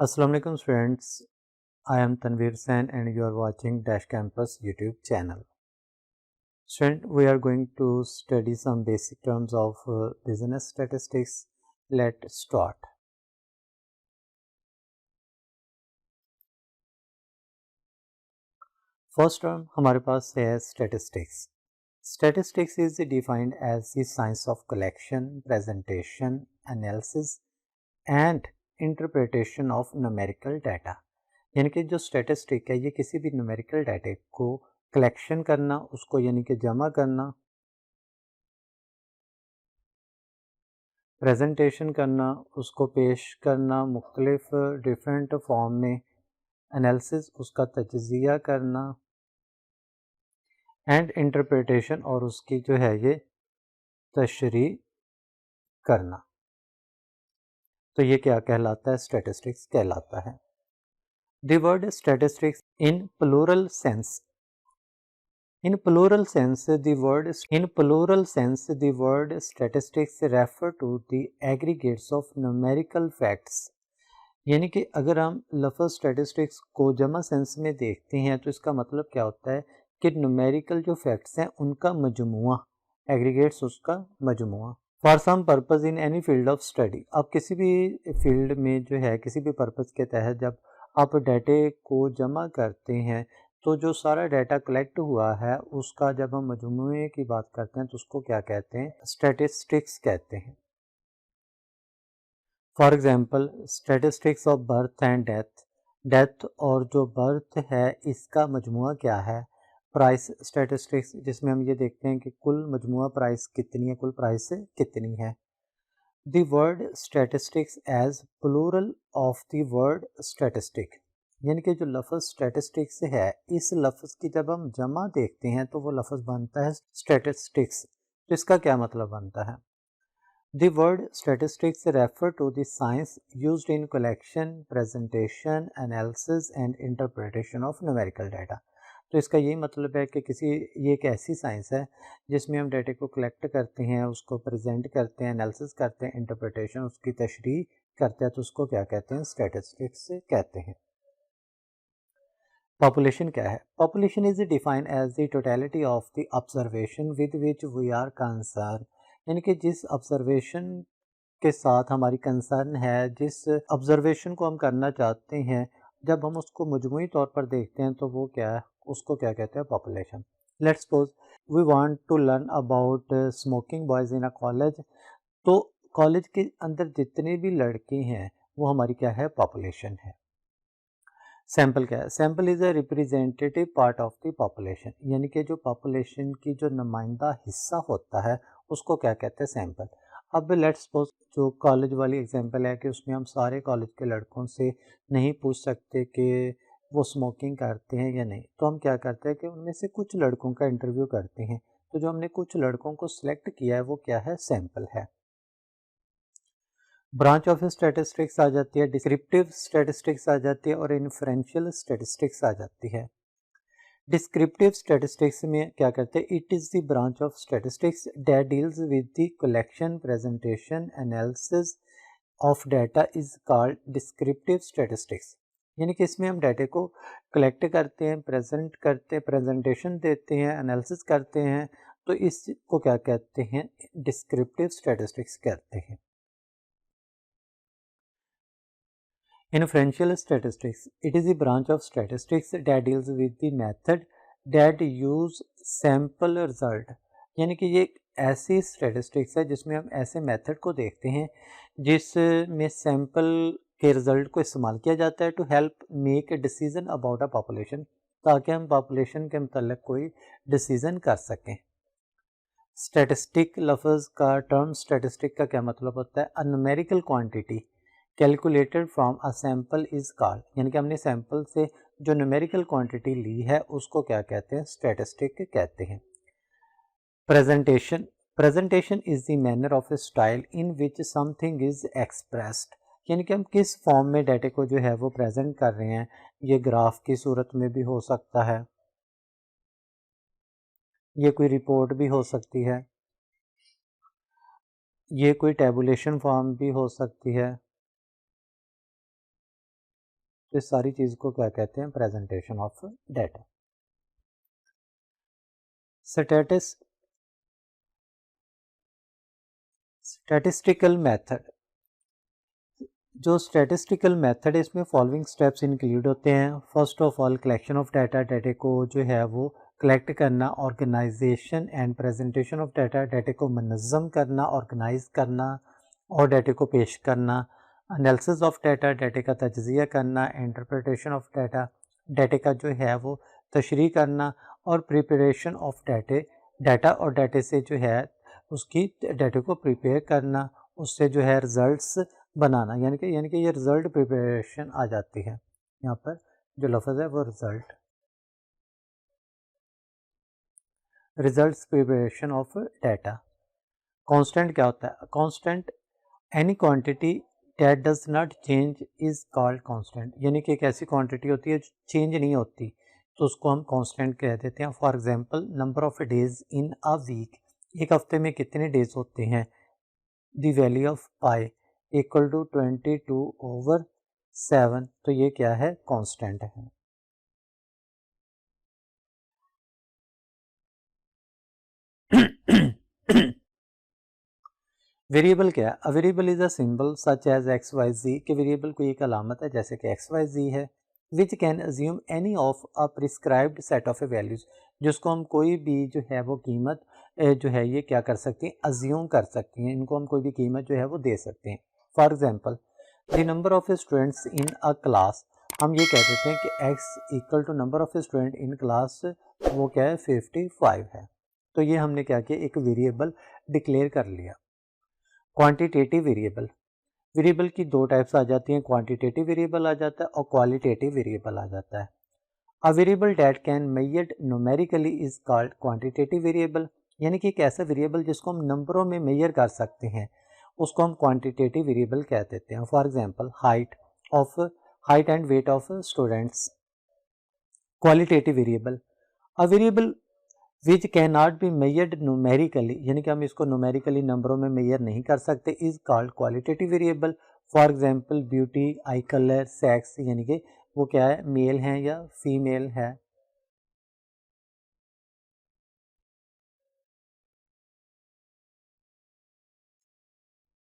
Assalamu alaikum students, I am Tanveer Sen and you are watching Dash Campus YouTube channel. Student, we are going to study some basic terms of business statistics. Let's start. First term हमारे पास है statistics. Statistics is defined as the science of collection, presentation, analysis and interpretation of numerical data. यानी कि जो statistic है ये किसी भी numerical data को कलेक्शन करना, उसको यानी कि जमा करना, प्रेजेंटेशन करना, उसको पेश करना मुख्तलिफ डिफरेंट फॉर्म में, एनालिसिस उसका तज्ज़िया करना एंड इंटरप्रिटेशन और उसकी जो है ये तशरीह करना, तो ये क्या कहलाता है? स्टैटिस्टिक्स कहलाता है. The word statistics in plural sense. In plural sense, the word statistics refer to the aggregates of numerical facts. यानी कि अगर हम लफ्ज़ स्टैटिस्टिक्स को जमा सेंस में देखते हैं तो इसका मतलब क्या होता है कि न्यूमेरिकल जो फैक्ट्स हैं उनका मजमुआ, एग्रीगेट्स उसका मजमुआ. For some purpose in any field of study. आप किसी भी फील्ड में जो है किसी भी पर्पज़ के तहत जब आप डाटे को जमा करते हैं तो जो सारा डाटा कलेक्ट हुआ है उसका जब हम मजमूए की बात करते हैं तो उसको क्या कहते हैं? स्टैटिस्टिक्स कहते हैं. For example statistics of birth and death. Death और जो बर्थ है इसका मजमुआ क्या है? प्राइस स्टैटिस्टिक्स, जिसमें हम ये देखते हैं कि कुल मजमुआ प्राइस कितनी है, कुल प्राइस कितनी है. The word statistics as plural of the word statistic. यानी कि जो लफ्ज़ स्टैटिस्टिक्स है इस लफ्ज़ की जब हम जमा देखते हैं तो वो लफ्ज़ बनता है स्टैटिस्टिक्स. तो इसका क्या मतलब बनता है? The word statistics refer to the science used in collection, presentation, analysis and interpretation of numerical data. तो इसका यही मतलब है कि ये एक ऐसी साइंस है जिसमें हम डाटा को कलेक्ट करते हैं, उसको प्रेजेंट करते हैं, एनालिसिस करते हैं, इंटरप्रिटेशन उसकी तशरीह करते हैं, तो उसको क्या कहते हैं? स्टैटिस्टिक्स कहते हैं. पॉपुलेशन क्या है? Population is defined as the totality of the observation with which we are concern. यानी कि जिस ऑब्जर्वेशन के साथ हमारी कंसर्न है, जिस ऑब्जर्वेशन को हम करना चाहते हैं, जब हम उसको मजमूई तौर पर देखते हैं तो वो क्या है? उसको क्या कहते हैं? Population. Let's suppose we want to learn about smoking boys in a college. तो कॉलेज के अंदर जितने भी लड़के हैं वो हमारी क्या है? पॉपुलेशन है. सैम्पल क्या है? Sample is a representative part of the population. यानी कि जो पॉपुलेशन की जो नुमाइंदा हिस्सा होता है उसको क्या कहते हैं? सैम्पल. अब लेट्स सपोज जो कॉलेज वाली एग्जांपल है कि उसमें हम सारे कॉलेज के लड़कों से नहीं पूछ सकते कि वो स्मोकिंग करते हैं या नहीं, तो हम क्या करते हैं कि उनमें से कुछ लड़कों का इंटरव्यू करते हैं. तो जो हमने कुछ लड़कों को सिलेक्ट किया है वो क्या है? सैम्पल है. ब्रांच ऑफ स्टैटिस्टिक्स आ जाती है, डिस्क्रिप्टिव स्टैटिस्टिक्स आ जाती है और इन्फ्रेंशियल स्टैटिस्टिक्स आ जाती है. डिस्क्रिप्टिव स्टैटिस्टिक्स में क्या करते हैं? It is the branch of statistics that deals with the collection, presentation, analysis of data is called descriptive statistics. यानी कि इसमें हम डाटा को कलेक्ट करते हैं, प्रेजेंट करते हैं, प्रेजेंटेशन देते हैं, एनालिसिस करते हैं, तो इसको क्या कहते हैं? डिस्क्रिप्टिव स्टैटिस्टिक्स कहते हैं. Inferential statistics. It is a branch of statistics that deals with the method that use sample result. यानी कि ये एक ऐसी स्टैटिस्टिक्स है जिसमें हम ऐसे मेथड को देखते हैं जिसमें सैम्पल के रिजल्ट को इस्तेमाल किया जाता है to help make a decision about a population, ताकि हम पॉपुलेशन के मतलब कोई डिसीजन कर सकें. स्टैटिस्टिक लफ्ज़ का टर्म स्टैटिस्टिक का क्या मतलब होता है? A numerical quantity calculated from a sample is called. यानी कि हमने सैम्पल से जो न्यूमेरिकल क्वांटिटी ली है उसको क्या कहते हैं? स्टैटिस्टिक कहते हैं. Presentation. Presentation is the manner of A style in which something is expressed. यानी कि हम किस फॉर्म में डाटा को जो है वो प्रेजेंट कर रहे हैं. ये ग्राफ की सूरत में भी हो सकता है, ये कोई रिपोर्ट भी हो सकती है, ये कोई टेबुलेशन फॉर्म भी हो सकती है, تو इस सारी चीज़ को क्या कहते हैं, presentation of data. Statistical method, जो स्टैटिस्टिकल मेथड है इसमें फॉलोइंग स्टेप्स इंक्लूड होते हैं। First of all collection of data, डाटे को जो है वो कलेक्ट करना, organization and presentation of data, डाटे को मनज़्ज़म करना, ऑर्गेनाइज करना और डाटे को पेश करना, एनालिसिस ऑफ डाटा, डाटे का तज्ज़िया करना, इंटरप्रिटेशन ऑफ डाटा, डाटे का जो है वो तशरीह करना और प्रिपरेशन ऑफ डाटा और डाटे से जो है उसकी डाटे को प्रिपेयर करना, उससे जो है रिज़ल्ट्स बनाना, यानी कि ये रिज़ल्ट प्रिपरेशन आ जाती है। यहाँ पर जो लफ्ज़ है वो results preparation of data. Constant क्या होता है? Constant any quantity that does not change is called constant, यानी कि एक ऐसी क्वांटिटी होती है जो चेंज नहीं होती तो उसको हम कांस्टेंट कह देते हैं। For example number of days in a week, एक हफ्ते में कितने डेज होते हैं। The value of pi equal to 22/7, तो ये क्या है? कांस्टेंट है। वेरिएबल क्या है? A variable is a symbol such as x y z, कि वेरिएबल कोई एक अलामत है जैसे कि एक्स वाई जी है, which can assume any of a prescribed set of values, जिसको हम कोई भी जो है वो कीमत जो है ये क्या कर सकते हैं? अज्यूम कर सकते हैं, इनको हम कोई भी कीमत जो है वो दे सकते हैं। For example the number of students in a class, हम ये कह देते हैं कि X equal to number of student in class, वो क्या है? 55 है। तो ये हमने क्या किया? एक वेरिएबल डिक्लेयर कर लिया। क्वांटिटेटिव वेरिएबल, वेरिएबल की दो टाइप्स आ जाती हैं, क्वांटिटेटिव वेरिएबल आ जाता है और क्वालिटेटिव वेरिएबल आ जाता है। A variable that can measured numerically is called quantitative variable, यानी कि एक ऐसा वेरिएबल जिसको हम नंबरों में मेजर कर सकते हैं उसको हम क्वांटिटेटिव वेरिएबल कह देते हैं। For example height and weight of students. Qualitative variable, a variable which can not be measured numerically, यानी कि हम इसको न्यूमेरिकली नंबरों में मेजर नहीं कर सकते, is called qualitative variable. For example beauty, I colour, sex, यानी कि वो क्या है? मेल हैं या फीमेल है,